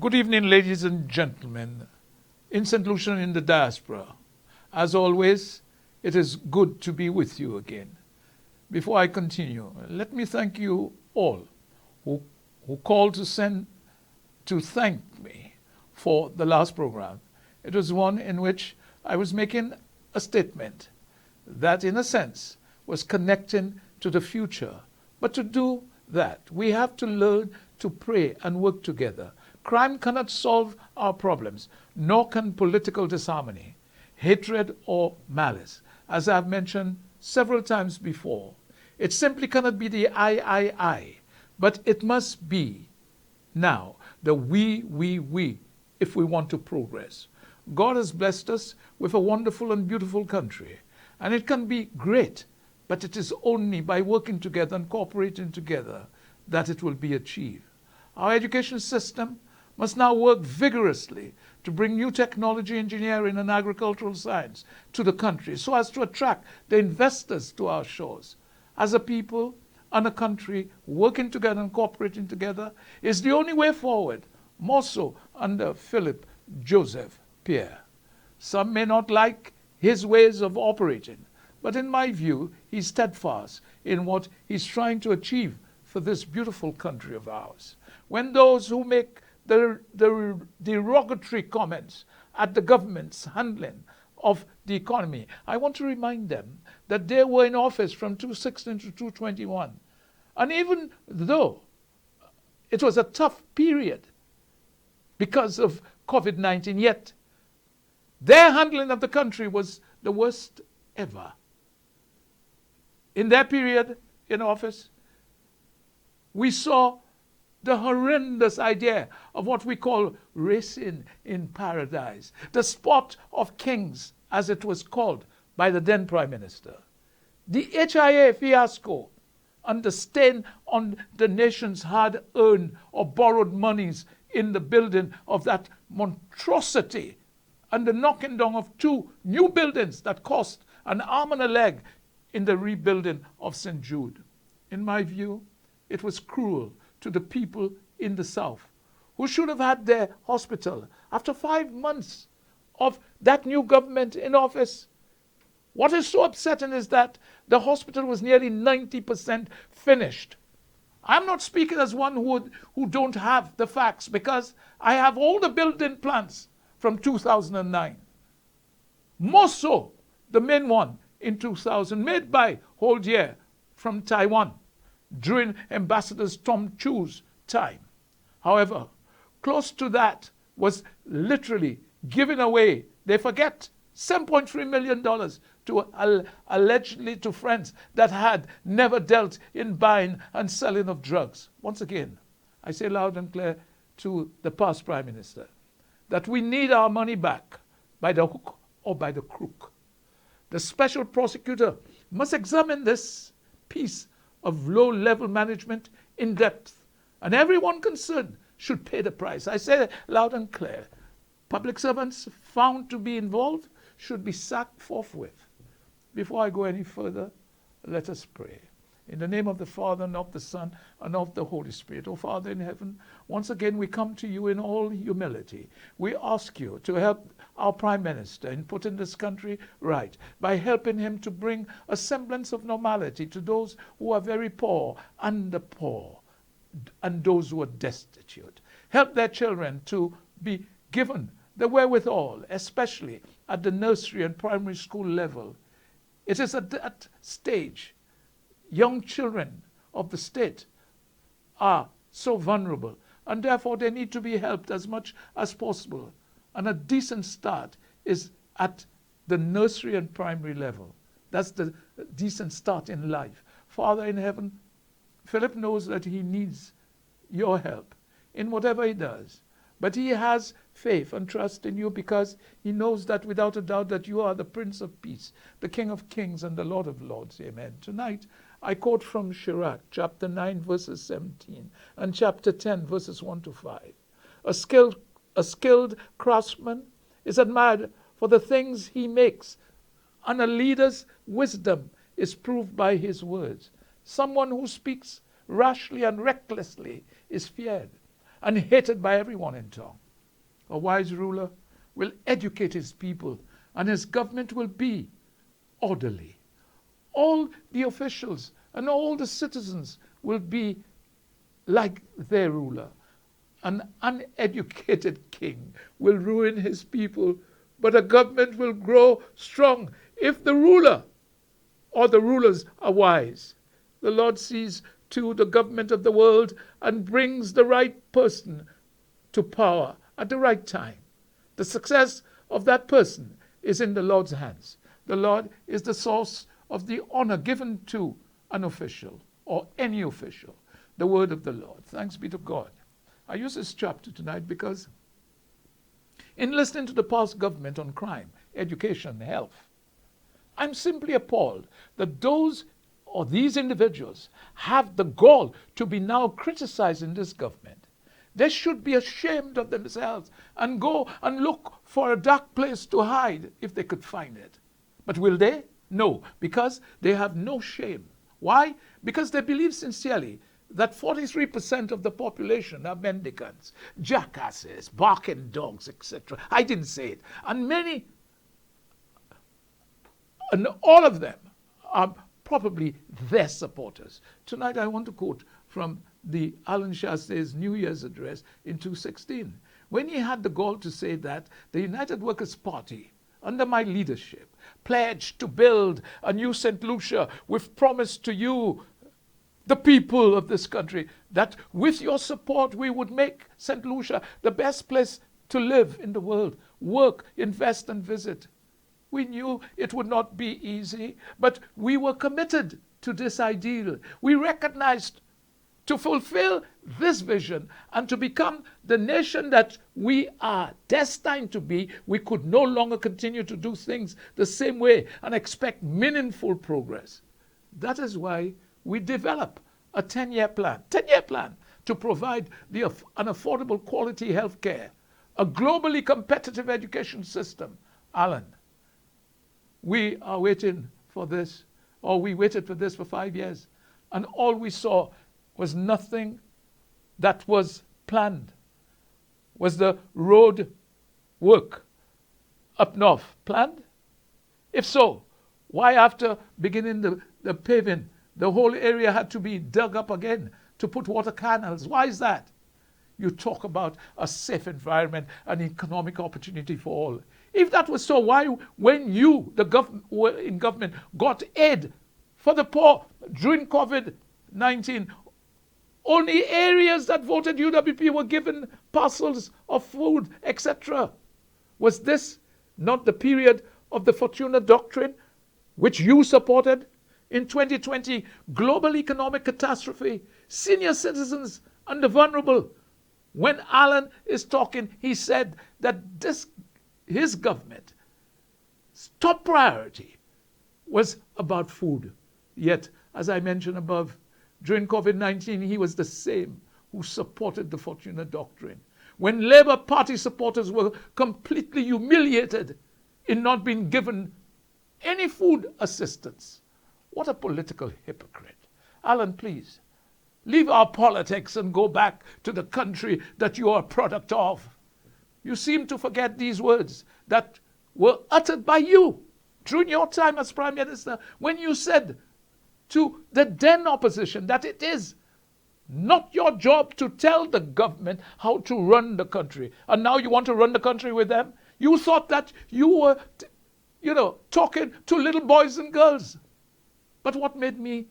Good evening, ladies and gentlemen, in St. Lucia and in the diaspora. As always, it is good to be with you again. Before I continue, let me thank you all who called to thank me for the last program. It was one in which I was making a statement that, in a sense, was connecting to the future. But to do that, we have to learn to pray and work together. Crime cannot solve our problems, nor can political disharmony, hatred, or malice. As I've mentioned several times before, it simply cannot be the I, but it must be now the we, if we want to progress. God has blessed us with a wonderful and beautiful country, and it can be great, but it is only by working together and cooperating together that it will be achieved. Our education system must now work vigorously to bring new technology, engineering, and agricultural science to the country so as to attract the investors to our shores. As a people and a country, working together and cooperating together is the only way forward, more so under Philip Joseph Pierre. Some may not like his ways of operating, but in my view, he's steadfast in what he's trying to achieve for this beautiful country of ours. When those who make the derogatory comments at the government's handling of the economy, I want to remind them that they were in office from 2016 to 2021. And even though it was a tough period because of COVID-19, yet their handling of the country was the worst ever. In their period in office, we saw the horrendous idea of what we call racing in paradise, the sport of kings, as it was called by the then Prime Minister. The HIA fiasco and the stain on the nation's hard-earned or borrowed monies in the building of that monstrosity and the knocking down of 2 new buildings that cost an arm and a leg in the rebuilding of St. Jude. In my view, it was cruel to the people in the South, who should have had their hospital after 5 months of that new government in office. What is so upsetting is that the hospital was nearly 90% finished. I'm not speaking as one who don't have the facts, because I have all the building plans from 2009. More so, the main one in 2000, made by Holdier from Taiwan, during Ambassador Tom Chu's time. However, close to that was literally giving away, they forget, $7.3 million to allegedly to friends that had never dealt in buying and selling of drugs. Once again, I say loud and clear to the past Prime Minister that we need our money back by the hook or by the crook. The special prosecutor must examine this piece of low-level management in depth, and everyone concerned should pay the price. I say loud and clear, public servants found to be involved should be sacked forthwith. Before I go any further, let us pray. In the name of the Father, and of the Son, and of the Holy Spirit. O Father in heaven, once again we come to you in all humility. We ask you to help our Prime Minister in putting this country right, by helping him to bring a semblance of normality to those who are very poor and the poor, and those who are destitute. Help their children to be given the wherewithal, especially at the nursery and primary school level. It is at that stage young children of the state are so vulnerable, and therefore they need to be helped as much as possible. And a decent start is at the nursery and primary level. That's the decent start in life. Father in heaven, Philip knows that he needs your help in whatever he does. But he has faith and trust in you, because he knows that without a doubt that you are the Prince of Peace, the King of Kings and the Lord of Lords. Amen. Tonight, I quote from Sirach, chapter 9, verses 17, and chapter 10, verses 1 to 5. A skilled craftsman is admired for the things he makes, and a leader's wisdom is proved by his words. Someone who speaks rashly and recklessly is feared, and hated by everyone in town. A wise ruler will educate his people, and his government will be orderly. All the officials and all the citizens will be like their ruler. An uneducated king will ruin his people, but a government will grow strong if the ruler or the rulers are wise. The Lord sees to the government of the world and brings the right person to power at the right time. The success of that person is in the Lord's hands. The Lord is the source of the honor given to an official or any official. The word of the Lord. Thanks be to God. I use this chapter tonight because in listening to the past government on crime, education, health, I'm simply appalled that those or these individuals have the gall to be now criticizing this government. They should be ashamed of themselves and go and look for a dark place to hide if they could find it. But will they? No, because they have no shame. Why? Because they believe sincerely that 43% of the population are mendicants, jackasses, barking dogs, etc. I didn't say it. And all of them are probably their supporters. Tonight I want to quote from the Alan Shasta's New Year's address in 2016, when he had the gall to say that the United Workers' Party, under my leadership, pledged to build a new St. Lucia with promise to you, the people of this country, that with your support we would make St. Lucia the best place to live in the world, work, invest and visit. We knew it would not be easy, but we were committed to this ideal. We recognized to fulfill this vision and to become the nation that we are destined to be, we could no longer continue to do things the same way and expect meaningful progress. That is why we develop a 10-year plan to provide an affordable quality health care, a globally competitive education system. Alan, we are waiting for this, or we waited for this for 5 years, and all we saw was nothing that was planned. Was the road work up north planned? If so, why after beginning the paving, the whole area had to be dug up again to put water canals? Why is that? You talk about a safe environment and economic opportunity for all. If that was so, why, when you, the were in government, got aid for the poor during COVID-19, only areas that voted UWP were given parcels of food, etc.? Was this not the period of the Fortuna Doctrine, which you supported? In 2020, global economic catastrophe, senior citizens and the vulnerable. When Alan is talking, he said that his government's top priority was about food. Yet, as I mentioned above, during COVID-19, he was the same who supported the Fortuna Doctrine. When Labour Party supporters were completely humiliated in not being given any food assistance. What a political hypocrite. Alan, please, leave our politics and go back to the country that you are a product of. You seem to forget these words that were uttered by you during your time as Prime Minister, when you said to the then opposition that it is not your job to tell the government how to run the country. And now you want to run the country with them? You thought that you were, talking to little boys and girls. But what made me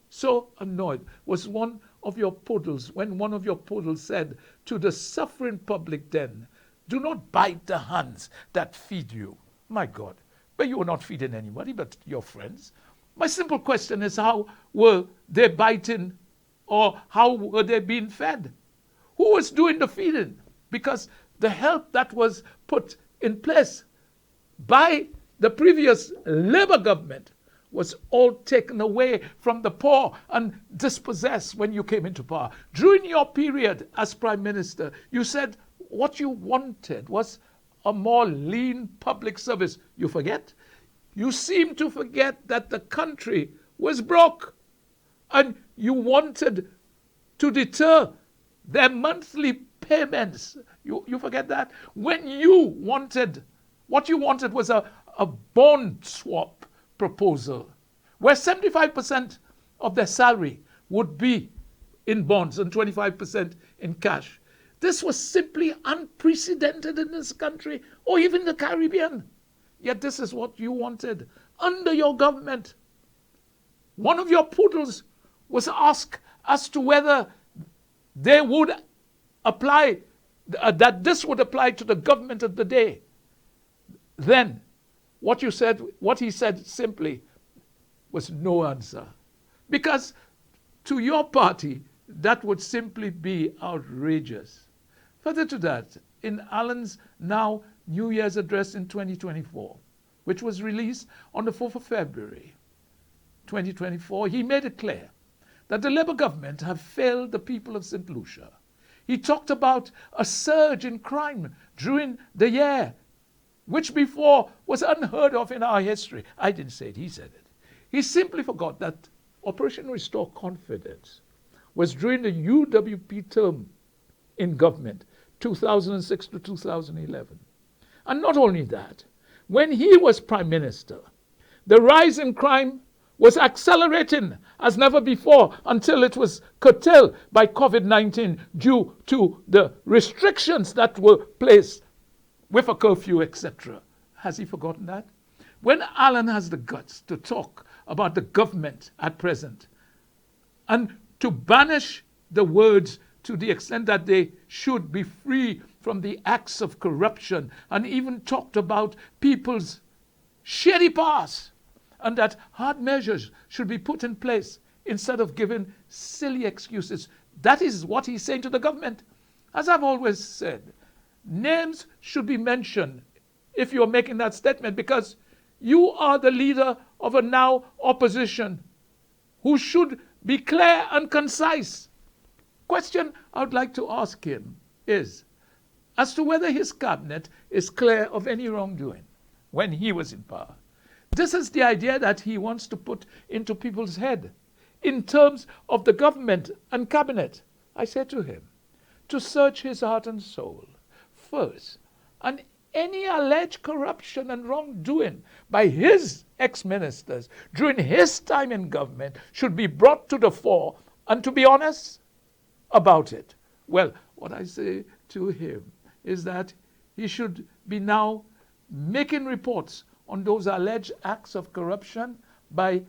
so annoyed was one of your poodles, when one of your poodles said to the suffering public then, do not bite the hands that feed you. My God, but you were not feeding anybody but your friends. My simple question is, how were they biting, or how were they being fed? Who was doing the feeding? Because the help that was put in place by the previous Labour government was all taken away from the poor and dispossessed when you came into power. During your period as Prime Minister, you said what you wanted was a more lean public service. You forget? You seem to forget that the country was broke, and you wanted to deter their monthly payments. You forget that? When you wanted, what you wanted was a bond swap proposal where 75% of their salary would be in bonds and 25% in cash. This was simply unprecedented in this country or even the Caribbean. Yet this is what you wanted under your government. One of your poodles was asked as to whether they would apply, that this would apply to the government of the day. Then what he said simply was no answer. Because to your party, that would simply be outrageous. Further to that, in Allen's now New Year's address in 2024, which was released on the 4th of February 2024, he made it clear that the Labour government have failed the people of St. Lucia. He talked about a surge in crime during the year, which before was unheard of in our history. I didn't say it, he said it. He simply forgot that Operation Restore Confidence was during the UWP term in government, 2006 to 2011. And not only that, when he was Prime Minister, the rise in crime was accelerating as never before until it was curtailed by COVID-19 due to the restrictions that were placed with a curfew, etc. Has he forgotten that? When Allen has the guts to talk about the government at present and to banish the words to the extent that they should be free from the acts of corruption, and even talked about people's shady past, and that hard measures should be put in place instead of giving silly excuses. That is what he's saying to the government. As I've always said, names should be mentioned if you're making that statement, because you are the leader of a now opposition who should be clear and concise. Question I would like to ask him is as to whether his cabinet is clear of any wrongdoing when he was in power. This is the idea that he wants to put into people's head in terms of the government and cabinet. I said to him to search his heart and soul first, and any alleged corruption and wrongdoing by his ex-ministers during his time in government should be brought to the fore, and to be honest about it. Well, what I say to him is that he should be now making reports on those alleged acts of corruption by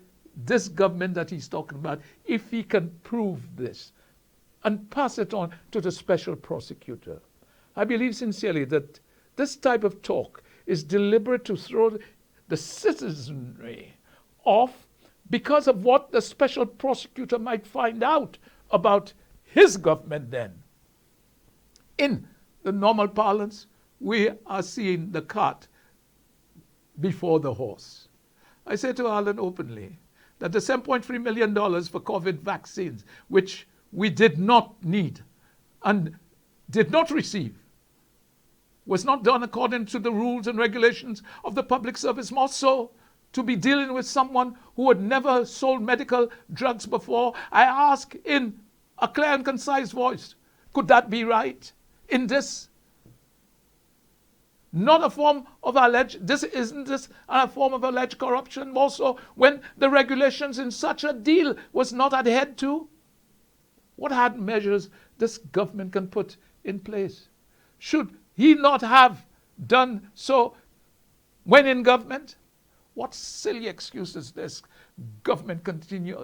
this government that he's talking about, if he can prove this, and pass it on to the special prosecutor. I believe sincerely that this type of talk is deliberate to throw the citizenry off because of what the special prosecutor might find out about his government then. In the normal parlance, we are seeing the cart before the horse. I say to Allen openly that the $7.3 million for COVID vaccines, which we did not need and did not receive, was not done according to the rules and regulations of the public service, more so to be dealing with someone who had never sold medical drugs before. I ask in a clear and concise voice, could that be right in this? Not a form of alleged, isn't this a form of alleged corruption also when the regulations in such a deal was not adhered to? What hard measures this government can put in place? Should he not have done so when in government? What silly excuses his government continue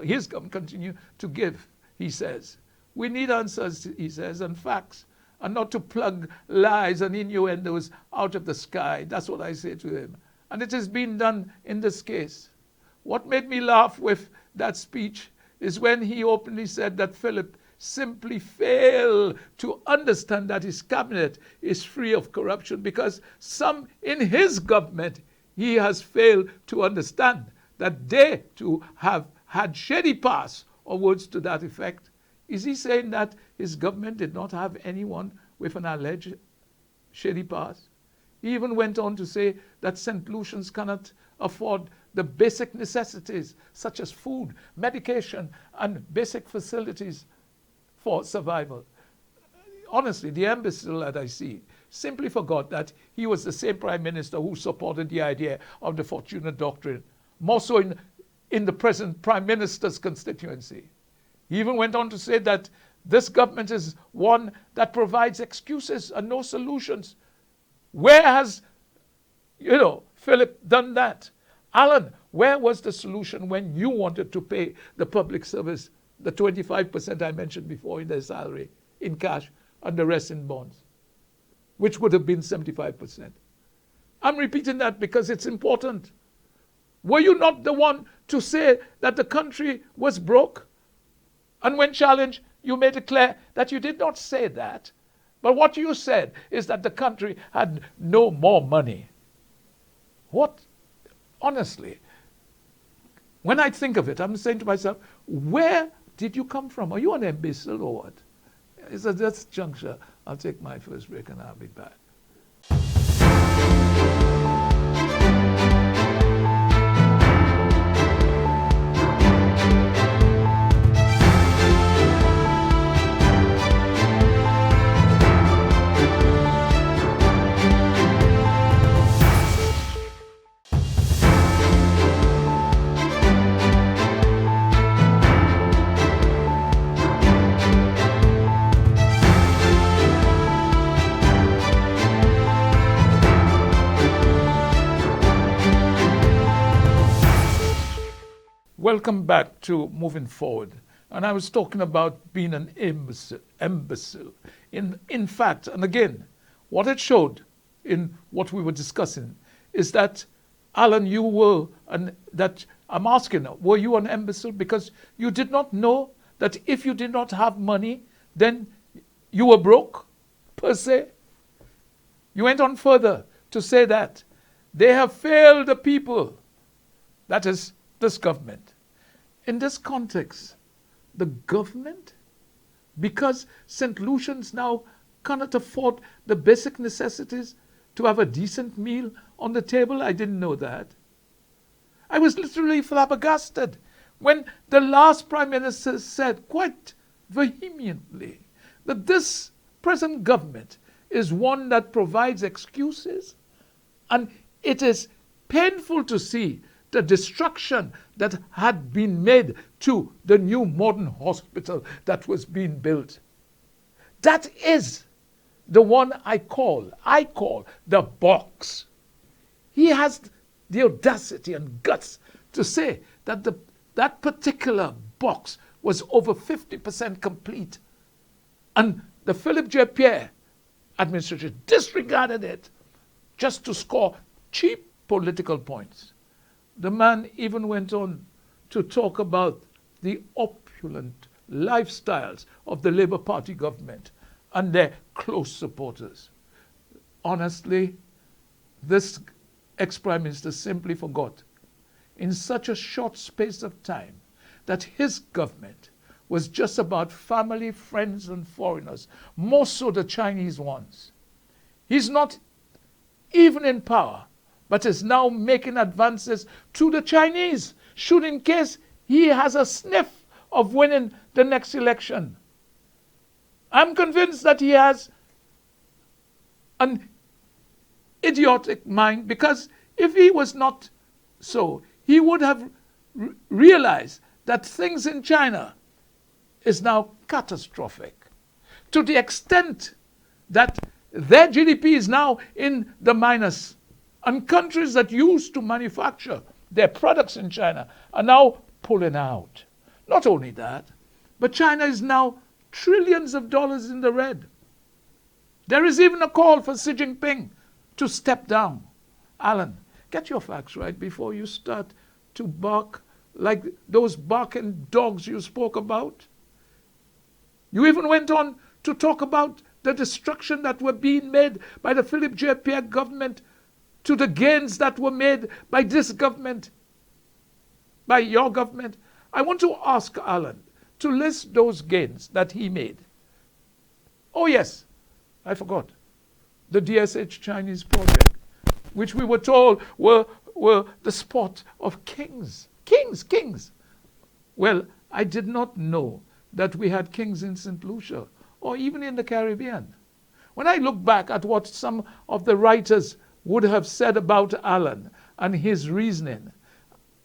to give, he says. We need answers, he says, and facts, and not to plug lies and innuendos out of the sky. That's what I say to him. And it has been done in this case. What made me laugh with that speech is when he openly said that Philip simply failed to understand that his cabinet is free of corruption, because some in his government he has failed to understand that they too have had shady past, or words to that effect. Is he saying that his government did not have anyone with an alleged shady past? He even went on to say that St. Lucians cannot afford the basic necessities such as food, medication, and basic facilities for survival. honestly, the imbecile that I see simply forgot that he was the same prime minister who supported the idea of the Fortuna Doctrine, more so in the present prime minister's constituency. He even went on to say that this government is one that provides excuses and no solutions. Where has, Philip done that? Alan, where was the solution when you wanted to pay the public service the 25% I mentioned before in their salary in cash and the rest in bonds, which would have been 75%? I'm repeating that because it's important. Were you not the one to say that the country was broke? And when challenged, you made it clear that you did not say that. But what you said is that the country had no more money. What? Honestly, when I think of it, I'm saying to myself, where did you come from? Are you an imbecile or what? It's at this juncture, I'll take my first break and I'll be back. Welcome back to Moving Forward. And I was talking about being an imbecile. In fact, and again, what it showed in what we were discussing is that, Alan, I'm asking, were you an imbecile? Because you did not know that if you did not have money, then you were broke, per se. You went on further to say that they have failed the people. That is this government. In this context, the government, because St. Lucians now cannot afford the basic necessities to have a decent meal on the table, I didn't know that. I was literally flabbergasted when the last prime minister said quite vehemently that this present government is one that provides excuses, and it is painful to see the destruction that had been made to the new modern hospital that was being built. That is the one I call the box. He has the audacity and guts to say that that particular box was over 50% complete. And the Philip J. Pierre administration disregarded it just to score cheap political points. The man even went on to talk about the opulent lifestyles of the Labour Party government and their close supporters. Honestly, this ex-Prime Minister simply forgot in such a short space of time that his government was just about family, friends and foreigners, more so the Chinese ones. He's not even in power, but is now making advances to the Chinese, should in case he has a sniff of winning the next election. I'm convinced that he has an idiotic mind, because if he was not so, he would have realized that things in China is now catastrophic, to the extent that their GDP is now in the minus. And countries that used to manufacture their products in China are now pulling out. Not only that, but China is now trillions of dollars in the red. There is even a call for Xi Jinping to step down. Alan, get your facts right before you start to bark like those barking dogs you spoke about. You even went on to talk about the destruction that were being made by the Philip J. Pierre government to the gains that were made by this government, by your government. I want to ask Alan to list those gains that he made. Oh yes, I forgot. The DSH Chinese project, which we were told were the sport of kings. Kings. Well, I did not know that we had kings in St. Lucia or even in the Caribbean. When I look back at what some of the writers would have said about Allen and his reasoning,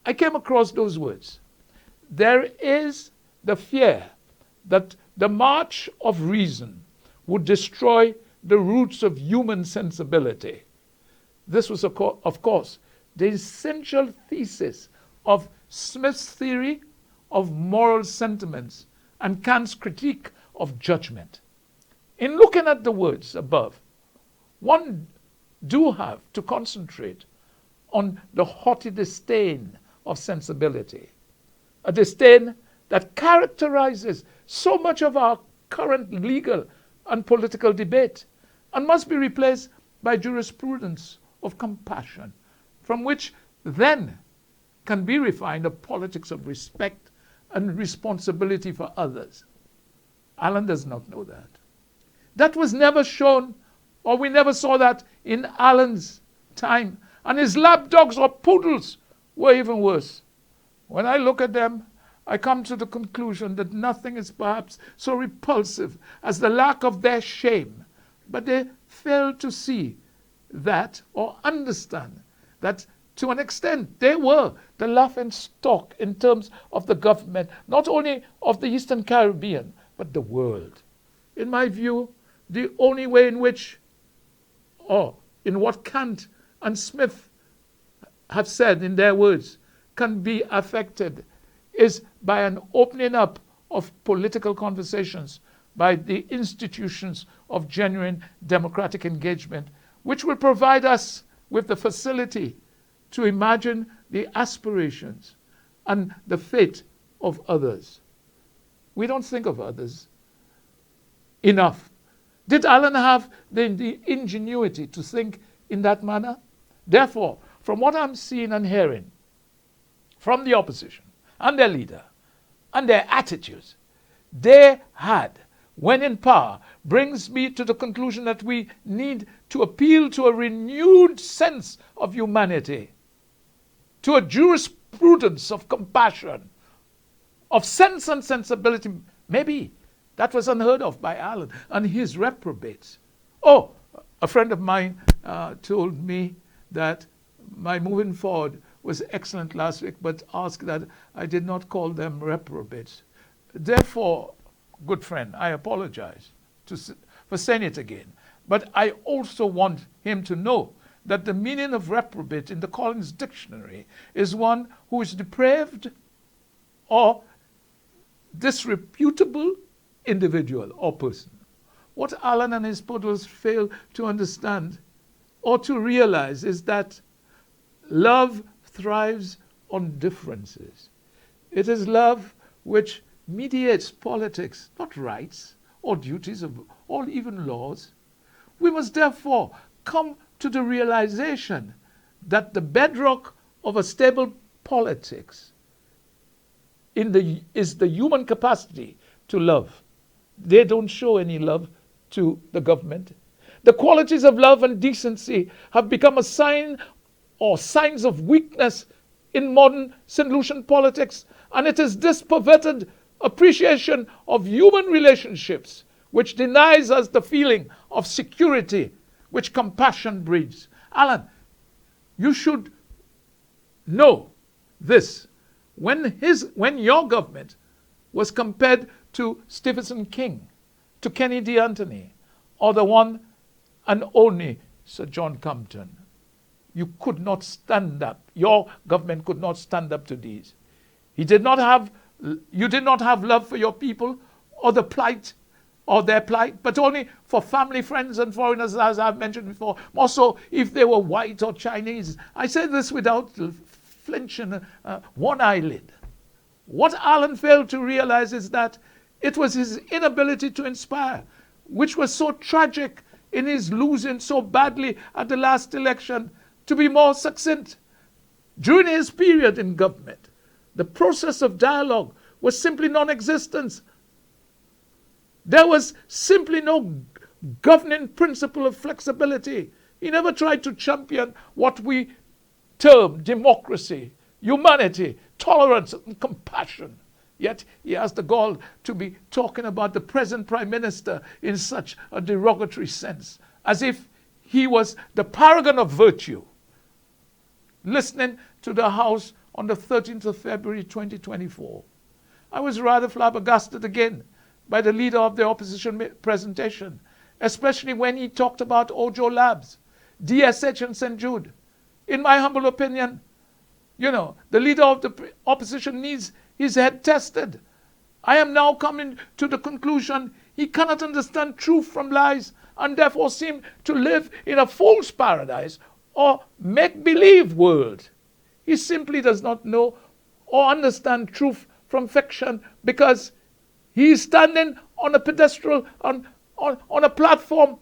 I came across those words. There is the fear that the march of reason would destroy the roots of human sensibility. This was, of course, the essential thesis of Smith's theory of moral sentiments and Kant's critique of judgment. In looking at the words above, one do have to concentrate on the haughty disdain of sensibility, a disdain that characterizes so much of our current legal and political debate and must be replaced by jurisprudence of compassion, from which then can be refined a politics of respect and responsibility for others. Allen does not know that. That was never shown, or we never saw that in Allen's time. And his lapdogs or poodles were even worse. When I look at them, I come to the conclusion that nothing is perhaps so repulsive as the lack of their shame. But they fail to see that or understand that to an extent they were the laughing stock in terms of the government, not only of the Eastern Caribbean, but the world. In my view, the only way in which, or in what Kant and Smith have said in their words, can be affected is by an opening up of political conversations by the institutions of genuine democratic engagement, which will provide us with the facility to imagine the aspirations and the fate of others. We don't think of others enough. Did Allen have the ingenuity to think in that manner? Therefore, from what I'm seeing and hearing from the opposition and their leader and their attitudes they had when in power brings me to the conclusion that we need to appeal to a renewed sense of humanity, to a jurisprudence of compassion, of sense and sensibility. Maybe that was unheard of by Allen and his reprobates. Oh, a friend of mine told me that my moving forward was excellent last week, but asked that I did not call them reprobates. Therefore, good friend, I apologize for saying it again. But I also want him to know that the meaning of reprobate in the Collins Dictionary is one who is depraved or disreputable individual or person. What Allen and his poodles fail to understand or to realize is that love thrives on differences. It is love which mediates politics, not rights or duties or even laws. We must therefore come to the realization that the bedrock of a stable politics is the human capacity to love. They don't show any love to the government. The qualities of love and decency have become a sign or signs of weakness in modern St. Lucian politics, and it is this perverted appreciation of human relationships which denies us the feeling of security which compassion breeds. Allen, you should know this. When your government was compared to Stephen King, to Kenny D'Antoni, or the one and only Sir John Compton, you could not stand up. Your government could not stand up to these. You did not have love for your people or the plight or their plight, but only for family, friends, and foreigners, as I've mentioned before. More so if they were white or Chinese. I say this without flinching one eyelid. What Allen failed to realize is that it was his inability to inspire, which was so tragic in his losing so badly at the last election. To be more succinct, during his period in government, the process of dialogue was simply non-existent. There was simply no governing principle of flexibility. He never tried to champion what we term democracy, humanity, tolerance, and compassion. Yet he has the gall to be talking about the present Prime Minister in such a derogatory sense, as if he was the paragon of virtue. Listening to the House on the 13th of February 2024, I was rather flabbergasted again by the leader of the opposition presentation, especially when he talked about Ojo Labs, DSH and St. Jude. In my humble opinion, the leader of the opposition needs his head tested. I am now coming to the conclusion he cannot understand truth from lies and therefore seem to live in a false paradise or make-believe world. He simply does not know or understand truth from fiction because he is standing on a pedestal, on a platform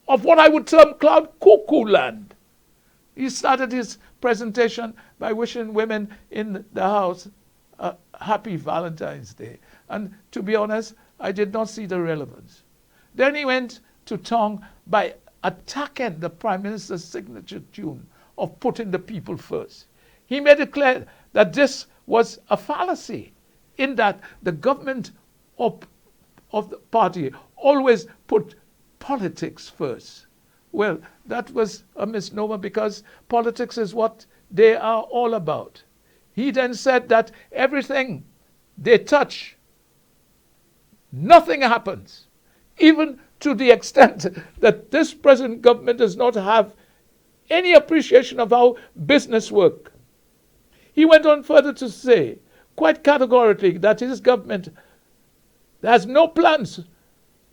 of what I would term cloud cuckoo land. He started his presentation by wishing women in the House a happy Valentine's Day. And to be honest, I did not see the relevance. Then he went to tongue by attacking the Prime Minister's signature tune of putting the people first. He made it clear that this was a fallacy, in that the government of the party always put politics first. Well, that was a misnomer because politics is what they are all about. He then said that everything they touch, nothing happens, even to the extent that this present government does not have any appreciation of how business work. He went on further to say, quite categorically, that his government has no plans,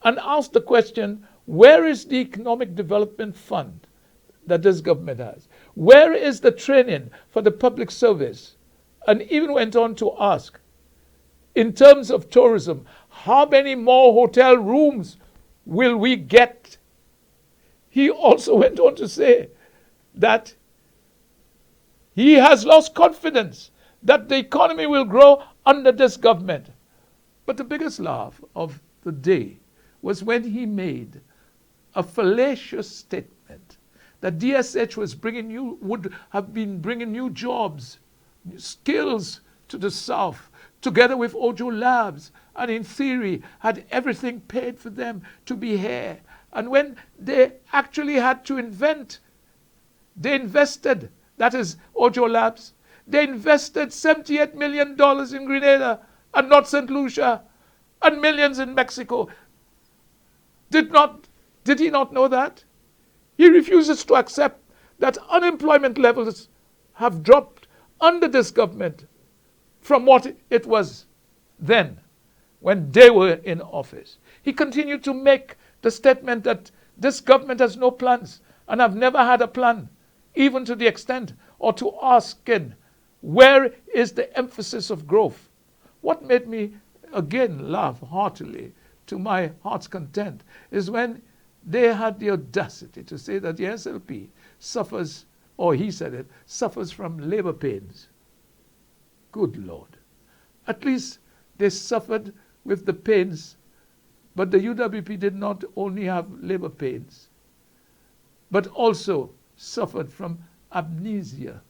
and asked the question, where is the economic development fund that this government has? Where is the training for the public service? And even went on to ask, in terms of tourism, how many more hotel rooms will we get? He also went on to say that he has lost confidence that the economy will grow under this government. But the biggest laugh of the day was when he made a fallacious statement that DSH would have been bringing new jobs, skills to the South, together with Ojo Labs, and in theory had everything paid for them to be here. And when they actually had to invent, they invested, that is Ojo Labs, they invested $78 million in Grenada and not St. Lucia, and millions in Mexico. Did he not know that? He refuses to accept that unemployment levels have dropped under this government from what it was then when they were in office. He continued to make the statement that this government has no plans and have never had a plan, even to the extent or to asking, where is the emphasis of growth? What made me again laugh heartily to my heart's content is when they had the audacity to say that the SLP suffers, or he said it, suffers from labor pains. Good Lord. At least they suffered with the pains, but the UWP did not only have labor pains, but also suffered from amnesia.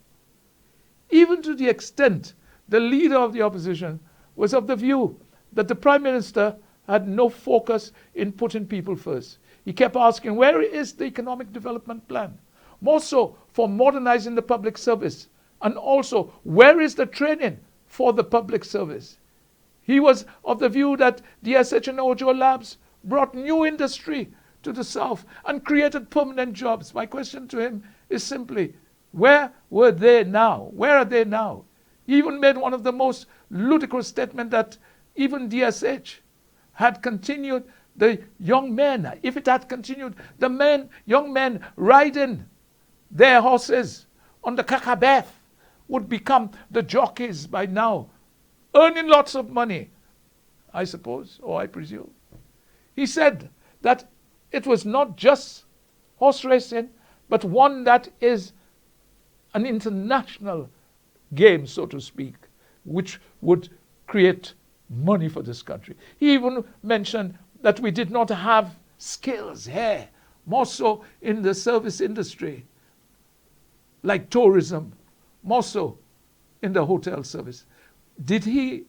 Even to the extent the leader of the opposition was of the view that the Prime Minister had no focus in putting people first. He kept asking, where is the economic development plan? More so for modernizing the public service. And also, where is the training for the public service? He was of the view that DSH and Ojo Labs brought new industry to the South and created permanent jobs. My question to him is simply, where were they now? Where are they now? He even made one of the most ludicrous statements that even DSH had continued the young men, if it had continued, young men riding their horses on the Kakabeth would become the jockeys by now, earning lots of money, I suppose, or I presume. He said that it was not just horse racing, but one that is an international game, so to speak, which would create money for this country. He even mentioned that we did not have skills here, more so in the service industry, like tourism, more so in the hotel service. Did he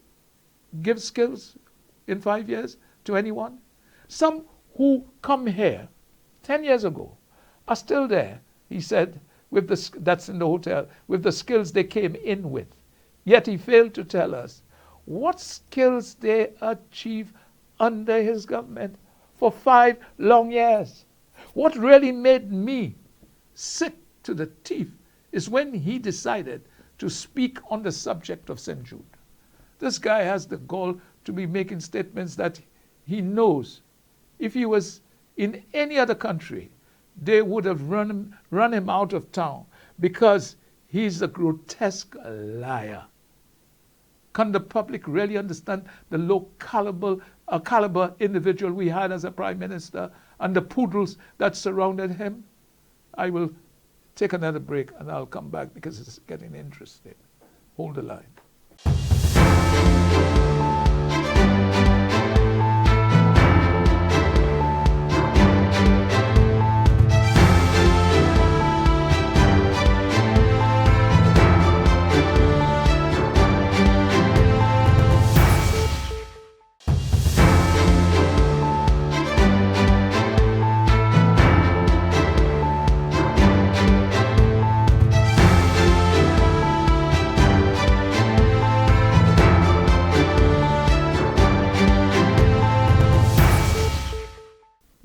give skills in 5 years to anyone? Some who come here 10 years ago are still there, he said, with that's in the hotel, with the skills they came in with. Yet he failed to tell us what skills they achieved under his government for 5 long years. What really made me sick to the teeth is when he decided to speak on the subject of St. Jude. This guy has the gall to be making statements that he knows if he was in any other country, they would have run him out of town because he's a grotesque liar. Can the public really understand the low caliber individual we had as a prime minister and the poodles that surrounded him? I will take another break and I'll come back because it's getting interesting. Hold the line.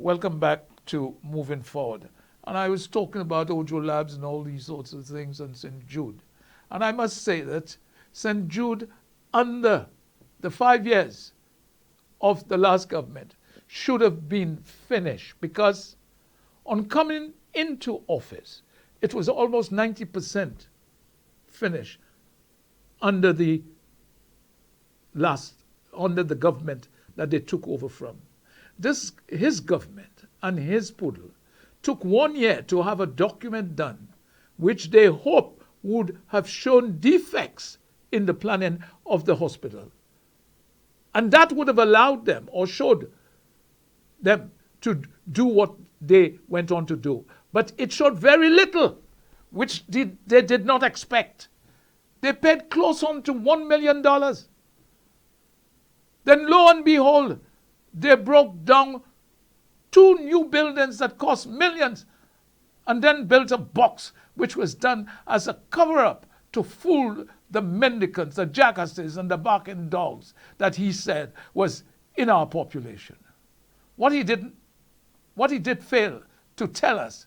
Welcome back to Moving Forward. And I was talking about Ojo Labs and all these sorts of things and St. Jude. And I must say that St. Jude, under the 5 years of the last government, should have been finished because on coming into office, it was almost 90% finished under the government that they took over from. His government and his poodle took 1 year to have a document done which they hope would have shown defects in the planning of the hospital. And that would have allowed them or showed them to do what they went on to do. But it showed very little, which they did not expect. They paid close on to $1 million. Then lo and behold, they broke down 2 new buildings that cost millions and then built a box which was done as a cover-up to fool the mendicants, the jackasses and the barking dogs that he said was in our population. What he did fail to tell us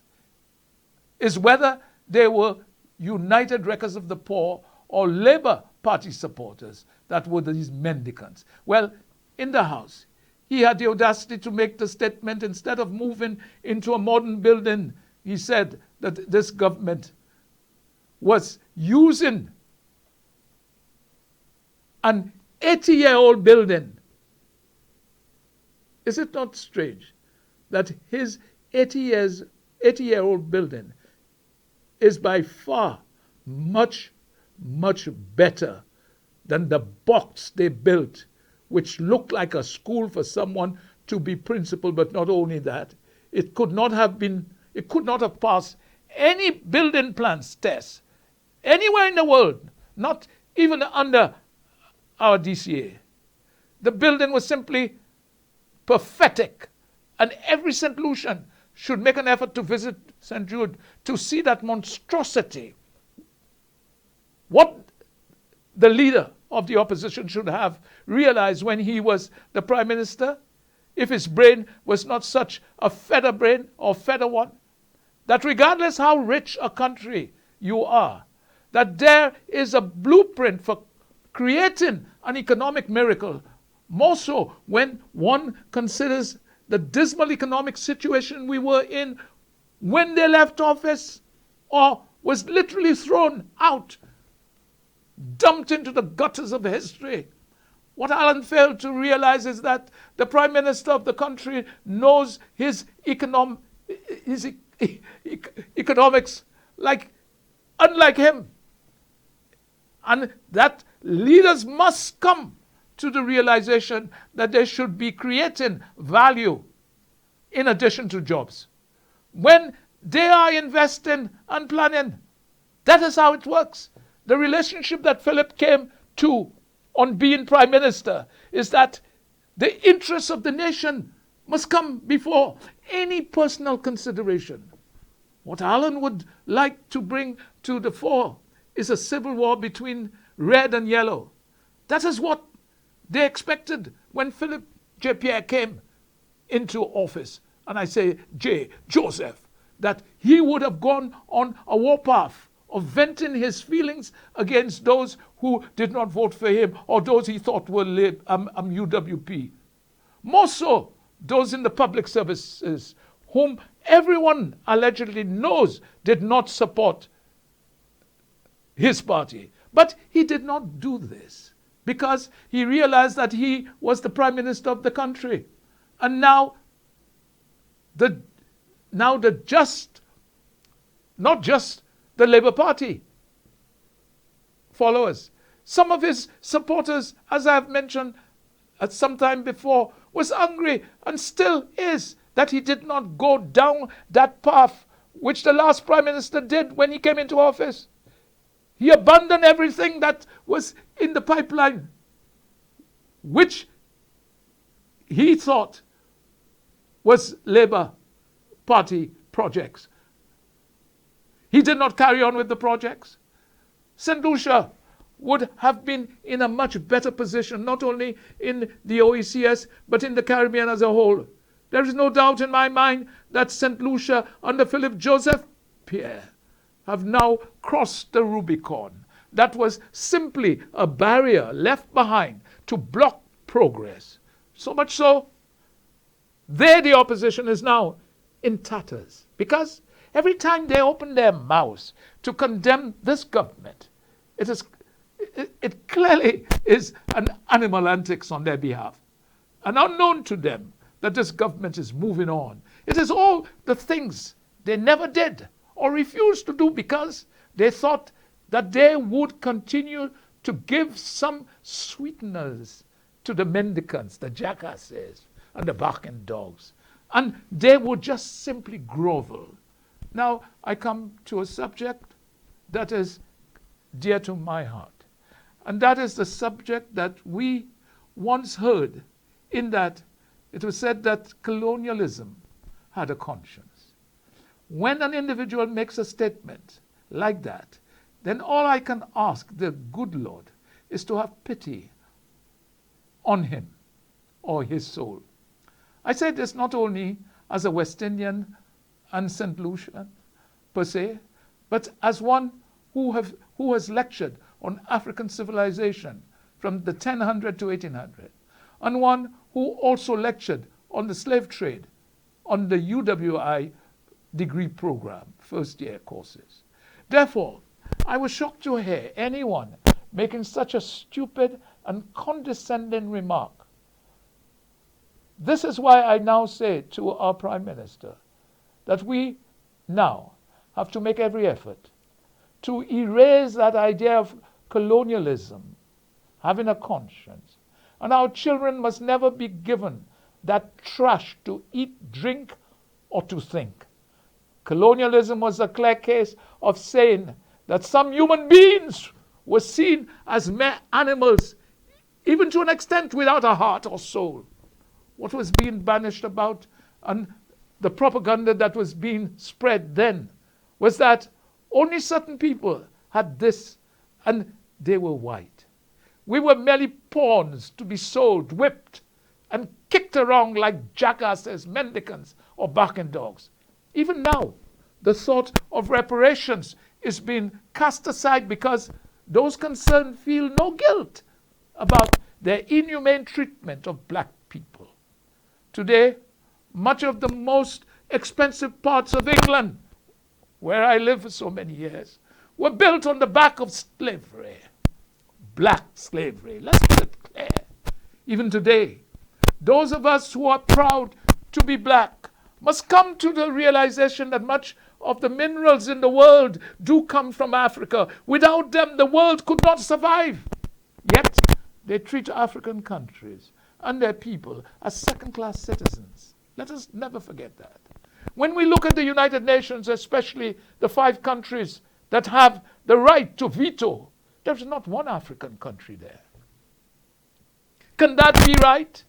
is whether they were United Records of the Poor or Labour Party supporters that were these mendicants. Well, in the House, he had the audacity to make the statement, instead of moving into a modern building, he said that this government was using an 80-year-old building. Is it not strange that his 80-year-old building is by far much, much better than the box they built, which looked like a school for someone to be principal, but not only that, it could not have passed any building plans test anywhere in the world, not even under our DCA. The building was simply pathetic, and every St. Lucian should make an effort to visit St. Jude to see that monstrosity. What the leader of the opposition should have realized when he was the prime minister, if his brain was not such a feather brain or feather one, that regardless how rich a country you are, that there is a blueprint for creating an economic miracle, more so when one considers the dismal economic situation we were in when they left office, or was literally thrown out, dumped into the gutters of history. What Alan failed to realize is that the prime minister of the country knows his economics unlike him. And that leaders must come to the realization that they should be creating value in addition to jobs. When they are investing and planning, that is how it works. The relationship that Philip came to on being prime minister is that the interests of the nation must come before any personal consideration. What Alan would like to bring to the fore is a civil war between red and yellow. That is what they expected when Philip J. Pierre came into office. And I say Joseph, that he would have gone on a warpath of venting his feelings against those who did not vote for him or those he thought were UWP. More so, those in the public services whom everyone allegedly knows did not support his party. But he did not do this because he realized that he was the prime minister of the country. And not just the Labour Party followers. Some of his supporters, as I have mentioned at some time before, was angry and still is that he did not go down that path which the last prime minister did when he came into office. He abandoned everything that was in the pipeline, which he thought was Labour Party projects. He did not carry on with the projects. St. Lucia would have been in a much better position, not only in the OECS, but in the Caribbean as a whole. There is no doubt in my mind that St. Lucia under Philip Joseph Pierre have now crossed the Rubicon. That was simply a barrier left behind to block progress. So much so, the opposition is now in tatters. Because every time they open their mouths to condemn this government, it clearly is an animal antics on their behalf. And unknown to them that this government is moving on. It is all the things they never did or refused to do because they thought that they would continue to give some sweeteners to the mendicants, the jackasses, and the barking dogs. And they would just simply grovel. Now, I come to a subject that is dear to my heart. And that is the subject that we once heard, in that it was said that colonialism had a conscience. When an individual makes a statement like that, then all I can ask the good Lord is to have pity on him or his soul. I say this not only as a West Indian and St. Lucian per se, but as one who has lectured on African civilization from the 1000 to 1800, and one who also lectured on the slave trade on the UWI degree program, first year courses. Therefore, I was shocked to hear anyone making such a stupid and condescending remark. This is why I now say to our Prime Minister that we now have to make every effort to erase that idea of colonialism, having a conscience. And our children must never be given that trash to eat, drink, or to think. Colonialism was a clear case of saying that some human beings were seen as mere animals, even to an extent without a heart or soul. What was being banished about and the propaganda that was being spread then was that only certain people had this and they were white. We were merely pawns to be sold, whipped, and kicked around like jackasses, mendicants, or barking dogs. Even now, the thought of reparations is being cast aside because those concerned feel no guilt about their inhumane treatment of black people. Today, much of the most expensive parts of England, where I lived for so many years, were built on the back of slavery. Black slavery. Let's put it clear. Even today, those of us who are proud to be black must come to the realization that much of the minerals in the world do come from Africa. Without them, the world could not survive. Yet, they treat African countries and their people as second-class citizens. Let us never forget that. When we look at the United Nations, especially the 5 countries that have the right to veto, there's not one African country there. Can that be right?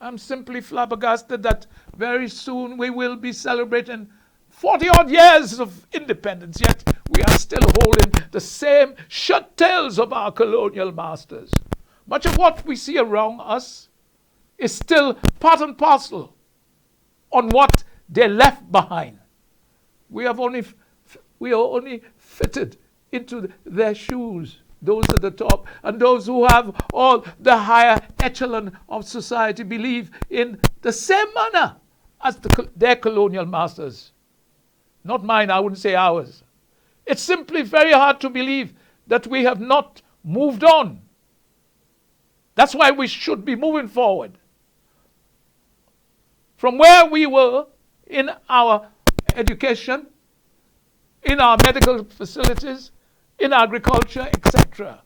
I'm simply flabbergasted that very soon we will be celebrating 40-odd years of independence, yet we are still holding the same shut tails of our colonial masters. Much of what we see around us is still part and parcel on what they left behind. We are only fitted into their shoes, those at the top, and those who have all the higher echelon of society believe in the same manner as their colonial masters. Not mine, I wouldn't say ours. It's simply very hard to believe that we have not moved on. That's why we should be moving forward. From where we were in our education, in our medical facilities, in agriculture, etc.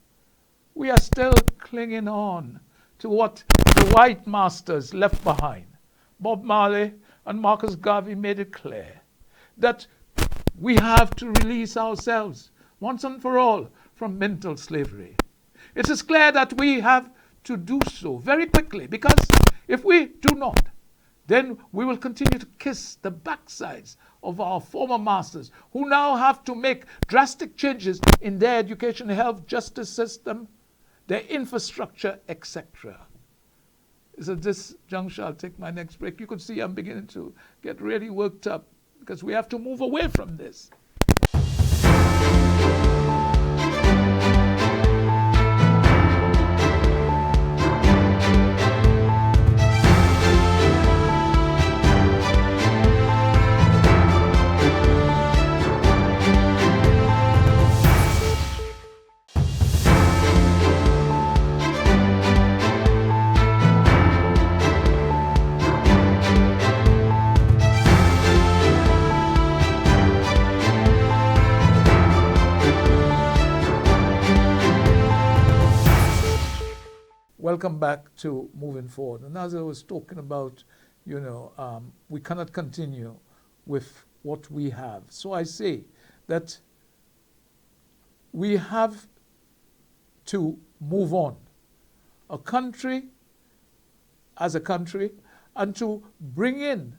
We are still clinging on to what the white masters left behind. Bob Marley and Marcus Garvey made it clear that we have to release ourselves once and for all from mental slavery. It is clear that we have to do so very quickly, because if we do not, then we will continue to kiss the backsides of our former masters, who now have to make drastic changes in their education, health, justice system, their infrastructure, etc. So at this juncture, I'll take my next break. You can see I'm beginning to get really worked up, because we have to move away from this. Welcome back to Moving Forward. And as I was talking about, we cannot continue with what we have. So I say that we have to move on. A country as a country, and to bring in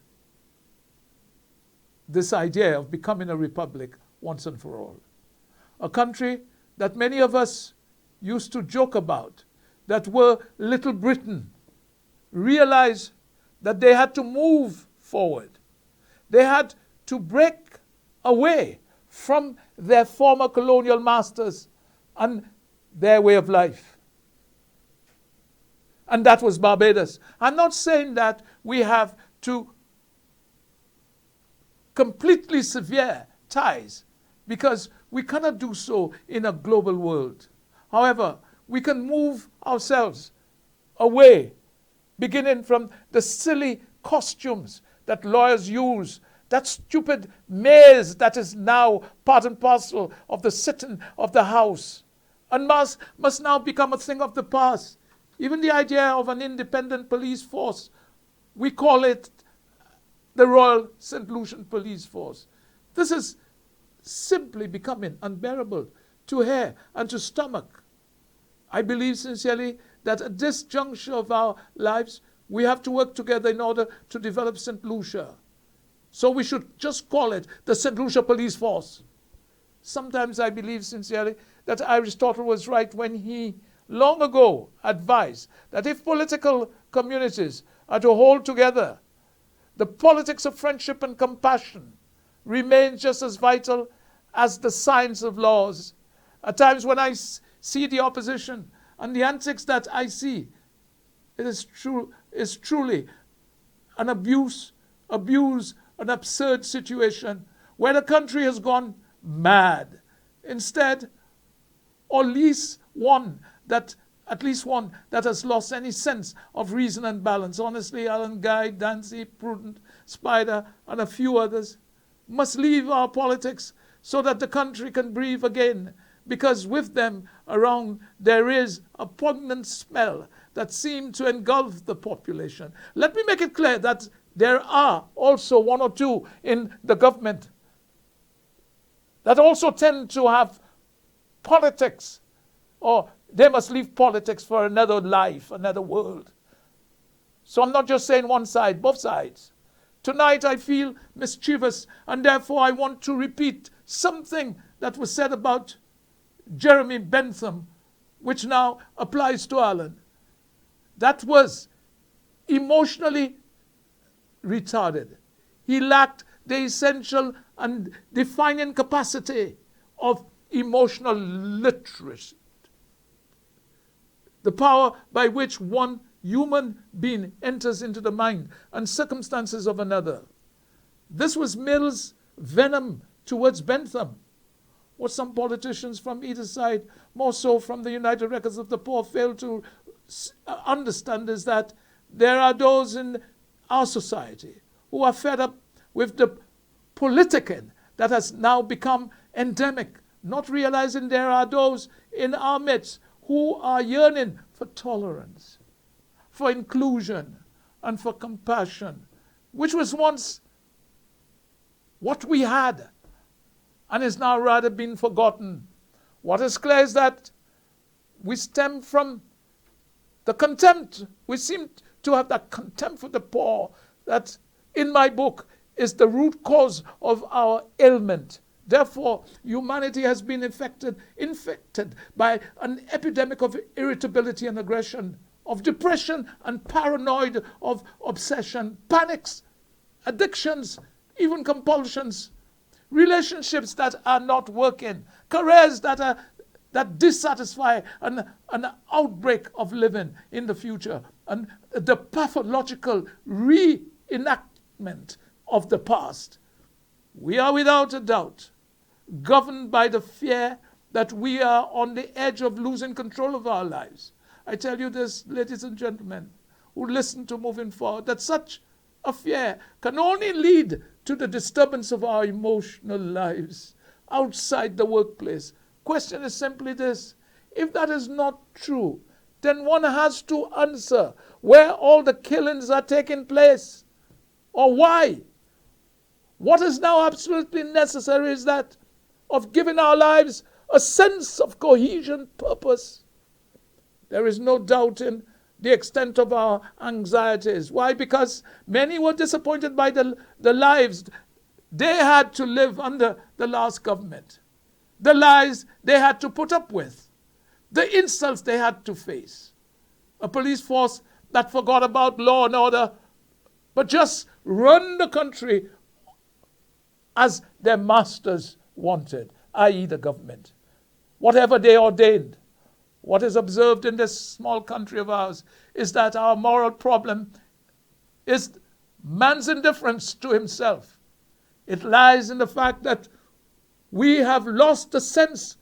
this idea of becoming a republic once and for all. A country that many of us used to joke about, that were Little Britain, realized that they had to move forward. They had to break away from their former colonial masters and their way of life. And that was Barbados. I'm not saying that we have to completely sever ties, because we cannot do so in a global world. However, we can move ourselves away, beginning from the silly costumes that lawyers use, that stupid maze that is now part and parcel of the sitting of the House, and must now become a thing of the past. Even the idea of an independent police force, we call it the Royal St. Lucian Police Force. This is simply becoming unbearable to hear and to stomach. I believe sincerely that at this juncture of our lives, we have to work together in order to develop St. Lucia. So we should just call it the St. Lucia Police Force. Sometimes I believe sincerely that Aristotle was right when he long ago advised that if political communities are to hold together, the politics of friendship and compassion remains just as vital as the science of laws. At times when I see the opposition and the antics that I see, it is truly an abuse, an absurd situation where the country has gone mad. Instead, or at least one that has lost any sense of reason and balance. Honestly, Alan Guy, Dancy, Prudent, Spider, and a few others must leave our politics so that the country can breathe again, because with them around there is a poignant smell that seems to engulf the population. Let me make it clear that there are also one or two in the government that also tend to have politics or They must leave politics for another life, another world. So I'm not just saying one side, both sides. Tonight I feel mischievous, and therefore I want to repeat something that was said about Jeremy Bentham, which now applies to Alan. That was emotionally retarded. He lacked the essential and defining capacity of emotional literacy, the power by which one human being enters into the mind and circumstances of another. This was Mill's venom towards Bentham. What some politicians from either side, more so from the United Records of the Poor, fail to understand is that there are those in our society who are fed up with the politicking that has now become endemic, not realizing there are those in our midst who are yearning for tolerance, for inclusion, and for compassion, which was once what we had and is now rather been forgotten. What is clear is that we stem from the contempt. We seem to have that contempt for the poor that, in my book, is the root cause of our ailment. Therefore, humanity has been infected by an epidemic of irritability and aggression, of depression and paranoid, of obsession, panics, addictions, even compulsions, relationships that are not working, careers that dissatisfy, an outbreak of living in the future, and the pathological reenactment of the past. We are without a doubt governed by the fear that we are on the edge of losing control of our lives. I tell you this, ladies and gentlemen, who listen to Moving Forward, that such a fear can only lead to the disturbance of our emotional lives outside the workplace. Question is simply this: if that is not true, then one has to answer where all the killings are taking place, or why. What is now absolutely necessary is that of giving our lives a sense of cohesion, purpose. There is no doubting the extent of our anxieties. Why? Because many were disappointed by the lives they had to live under the last government, the lies they had to put up with, the insults they had to face. A police force that forgot about law and order, but just run the country as their masters wanted, i.e. the government. Whatever they ordained. What is observed in this small country of ours is that our moral problem is man's indifference to himself. It lies in the fact that we have lost the sense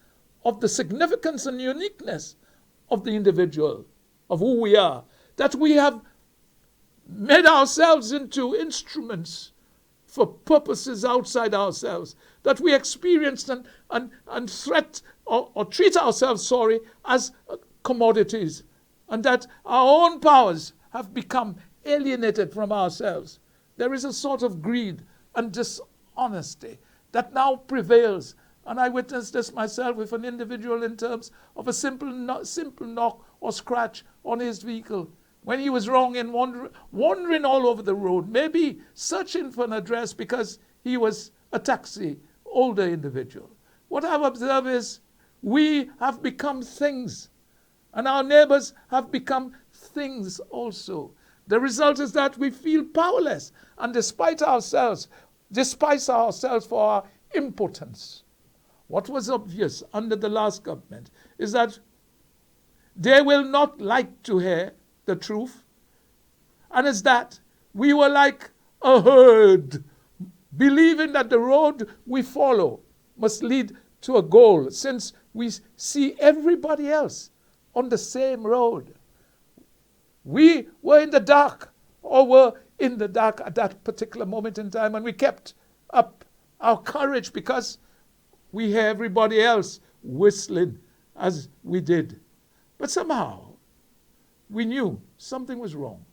of the significance and uniqueness of the individual, of who we are, that we have made ourselves into instruments for purposes outside ourselves, that we experience and threat or treat ourselves, as commodities, and that our own powers have become alienated from ourselves. There is a sort of greed and dishonesty that now prevails, and I witnessed this myself with an individual in terms of a simple knock or scratch on his vehicle, when he was wrong and wandering all over the road, maybe searching for an address because he was a taxi, older individual. What I've observed is we have become things, and our neighbors have become things also. The result is that we feel powerless and despise ourselves for our impotence. What was obvious under the last government is that they will not like to hear the truth, and it's that we were like a herd, believing that the road we follow must lead to a goal, since we see everybody else on the same road. We were in the dark, or were in the dark at that particular moment in time, and we kept up our courage because we hear everybody else whistling as we did. But somehow, we knew something was wrong.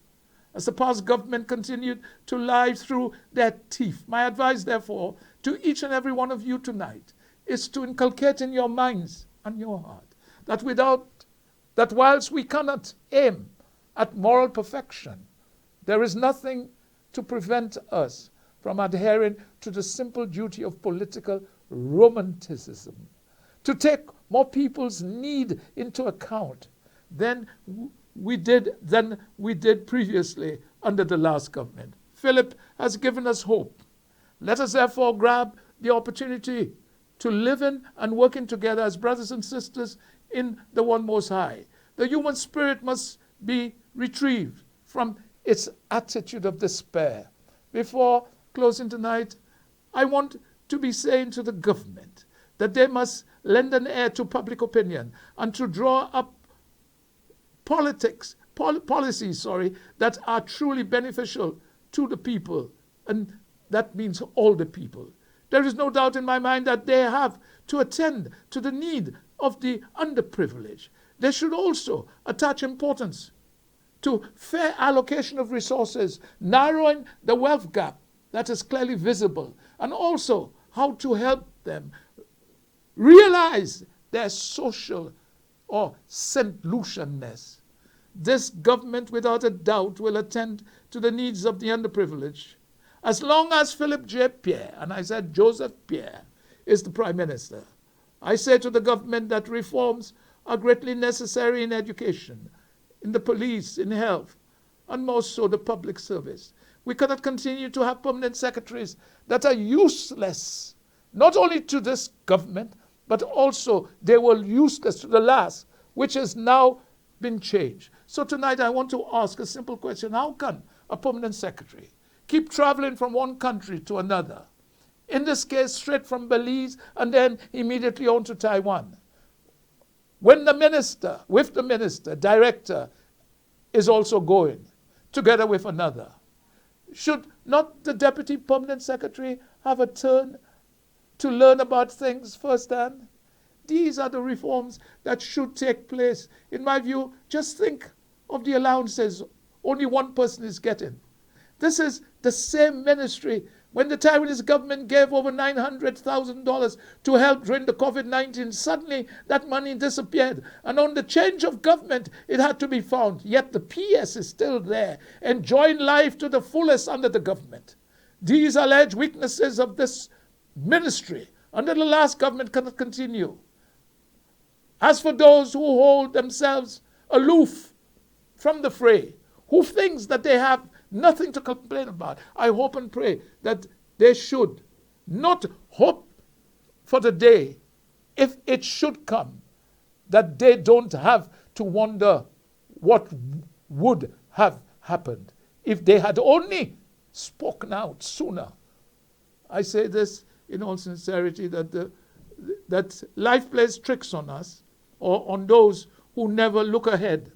As the past government continued to lie through their teeth, my advice, therefore, to each and every one of you tonight is to inculcate in your minds and your heart that that whilst we cannot aim at moral perfection, there is nothing to prevent us from adhering to the simple duty of political romanticism, to take more people's need into account than we did previously under the last government. Philip has given us hope. Let us therefore grab the opportunity to live in and working together as brothers and sisters in the One Most High. The human spirit must be retrieved from its attitude of despair. Before closing tonight, I want to be saying to the government that they must lend an ear to public opinion and to draw up policies that are truly beneficial to the people, and that means all the people. There is no doubt in my mind that they have to attend to the need of the underprivileged. They should also attach importance to fair allocation of resources, narrowing the wealth gap that is clearly visible, and also how to help them realize their social or St. Lucianness. This government, without a doubt, will attend to the needs of the underprivileged. As long as Philip J. Pierre, and I said Joseph Pierre, is the Prime Minister, I say to the government that reforms are greatly necessary in education, in the police, in health, and most so the public service. We cannot continue to have permanent secretaries that are useless, not only to this government, but also they were useless to the last, which has now been changed. So tonight I want to ask a simple question. How can a permanent secretary keep traveling from one country to another? In this case, straight from Belize and then immediately on to Taiwan. When the minister, director, is also going, together with another, should not the deputy permanent secretary have a turn to learn about things firsthand? These are the reforms that should take place. In my view, just think of the allowances only one person is getting. This is the same ministry when the Taiwanese government gave over $900,000 to help during the COVID-19. Suddenly, that money disappeared. And on the change of government, it had to be found. Yet the PS is still there, enjoying life to the fullest under the government. These alleged weaknesses of this ministry under the last government cannot continue. As for those who hold themselves aloof from the fray, who thinks that they have nothing to complain about, I hope and pray that they should not hope for the day, if it should come, that they don't have to wonder what would have happened if they had only spoken out sooner. I say this in all sincerity, that life plays tricks on us, or on those who never look ahead.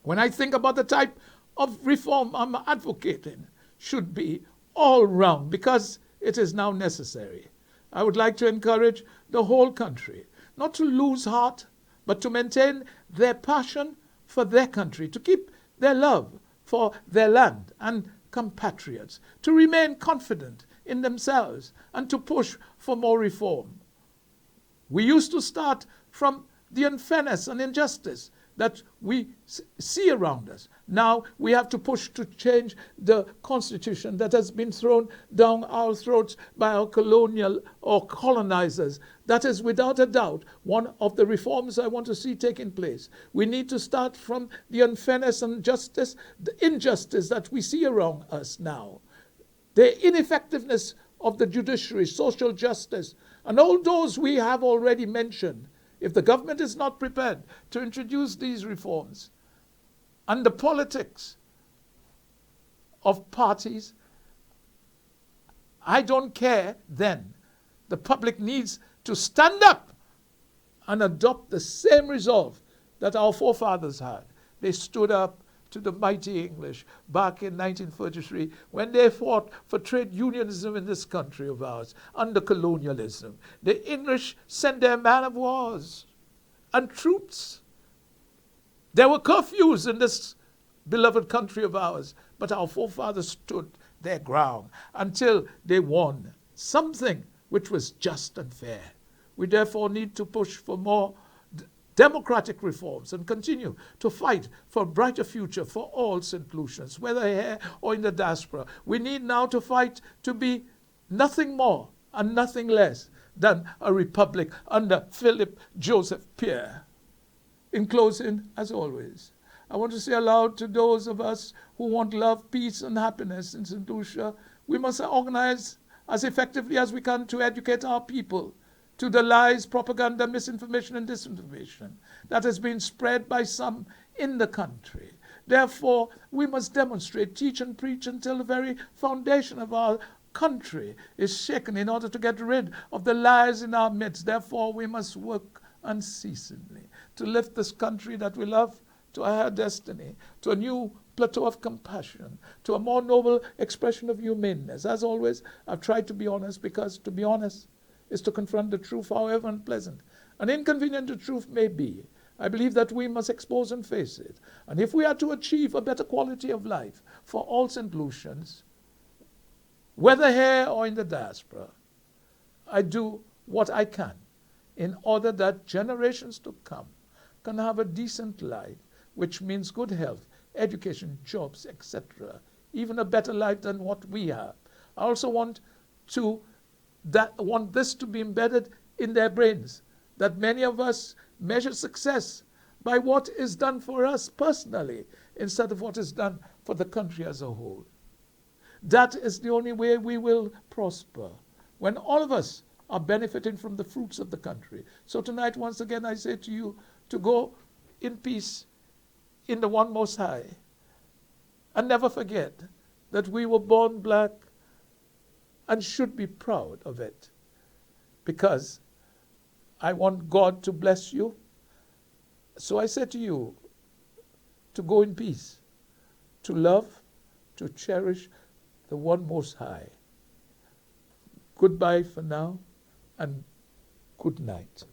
When I think about the type of reform I'm advocating, should be all round, because it is now necessary. I would like to encourage the whole country not to lose heart, but to maintain their passion for their country, to keep their love for their land and compatriots, to remain confident in themselves, and to push for more reform. We used to start from the unfairness and injustice that we see around us. Now we have to push to change the constitution that has been thrown down our throats by our colonial or colonizers. That is without a doubt one of the reforms I want to see taking place. We need to start from the unfairness and justice, the injustice that we see around us now, the ineffectiveness of the judiciary, social justice, and all those we have already mentioned. If the government is not prepared to introduce these reforms, and the politics of parties, I don't care then. The public needs to stand up and adopt the same resolve that our forefathers had. They stood up to the mighty English back in 1933 when they fought for trade unionism in this country of ours under colonialism. The English sent their man of wars and troops. There were curfews in this beloved country of ours, but our forefathers stood their ground until they won something which was just and fair. We therefore need to push for more democratic reforms and continue to fight for a brighter future for all St. Lucians, whether here or in the diaspora. We need now to fight to be nothing more and nothing less than a republic under Philip Joseph Pierre. In closing, as always, I want to say aloud to those of us who want love, peace, and happiness in St. Lucia, we must organize as effectively as we can to educate our people to the lies, propaganda, misinformation, and disinformation that has been spread by some in the country. Therefore, we must demonstrate, teach, and preach until the very foundation of our country is shaken in order to get rid of the lies in our midst. Therefore, we must work unceasingly to lift this country that we love to a higher destiny, to a new plateau of compassion, to a more noble expression of humaneness. As always, I've tried to be honest, because to be honest is to confront the truth, however unpleasant and inconvenient the truth may be. I believe that we must expose and face it. And if we are to achieve a better quality of life for all St. Lucians, whether here or in the diaspora, I do what I can in order that generations to come can have a decent life, which means good health, education, jobs, etc., even a better life than what we have. I also want this to be embedded in their brains, that many of us measure success by what is done for us personally instead of what is done for the country as a whole. That is the only way we will prosper, when all of us are benefiting from the fruits of the country. So tonight, once again, I say to you to go in peace in the one Most High, and never forget that we were born black and should be proud of it, because I want God to bless you. So I say to you to go in peace, to love, to cherish the one Most High. Goodbye for now, and good night.